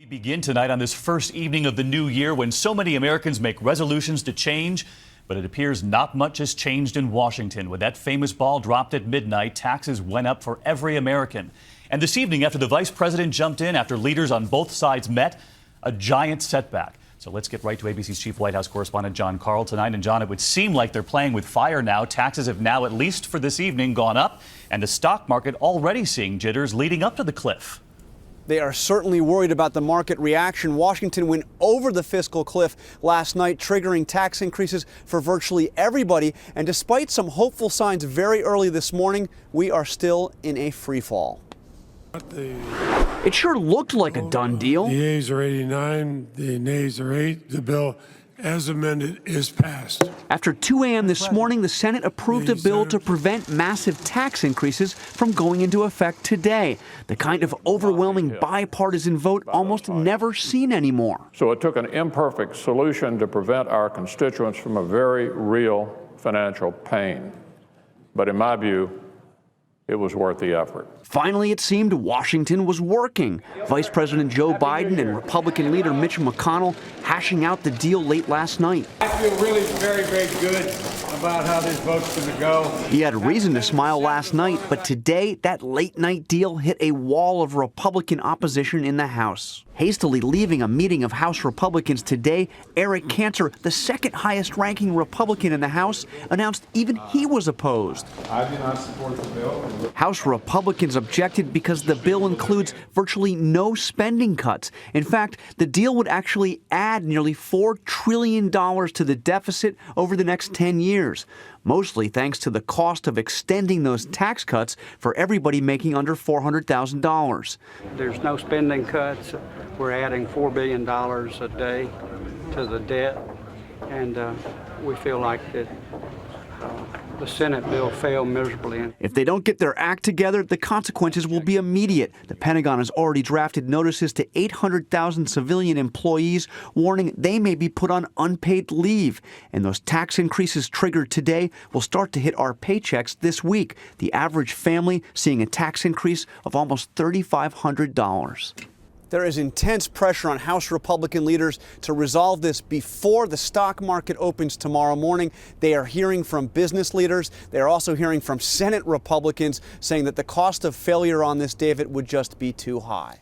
Begin tonight on this first evening of the new year when so many Americans make resolutions to change. But it appears not much has changed in Washington. When that famous ball dropped at midnight, taxes went up for every American. And this evening, after the vice president jumped in, after leaders on both sides met, a giant setback. So let's get right to ABC's chief White House correspondent John Carl tonight. And John, it would seem like they're playing with fire now. Taxes have now, at least for this evening, gone up. And the stock market already seeing jitters leading up to the cliff. They are certainly worried about the market reaction. Washington went over the fiscal cliff last night, triggering tax increases for virtually everybody. And despite some hopeful signs very early this morning, we are still in a free fall. It sure looked like a done deal. The yeas are 89, the nays are 8. The bill, as amended, is passed. After 2 a.m. this morning, the Senate approved a bill to prevent massive tax increases from going into effect today. The kind of overwhelming bipartisan vote almost never seen anymore. So it took an imperfect solution to prevent our constituents from a very real financial pain. But in my view, it was worth the effort. Finally, it seemed Washington was working. Vice President Joe Biden and Republican leader Mitch McConnell hashing out the deal late last night. I feel really very, very good about how this vote's going to go. He had reason to smile last night, but today that late-night deal hit a wall of Republican opposition in the House. Hastily leaving a meeting of House Republicans today, Eric Cantor, the second highest-ranking Republican in the House, announced even he was opposed. I do not support the bill. House Republicans objected because the bill includes virtually no spending cuts. In fact, the deal would actually add nearly $4 trillion to the deficit over the next 10 years, mostly thanks to the cost of extending those tax cuts for everybody making under $400,000. There's no spending cuts. We're adding $4 billion a day to the debt, and we feel like that the Senate bill failed miserably. If they don't get their act together, the consequences will be immediate. The Pentagon has already drafted notices to 800,000 civilian employees, warning they may be put on unpaid leave. And those tax increases triggered today will start to hit our paychecks this week. The average family seeing a tax increase of almost $3,500. There is intense pressure on House Republican leaders to resolve this before the stock market opens tomorrow morning. They are hearing from business leaders. They are also hearing from Senate Republicans saying that the cost of failure on this, David, would just be too high.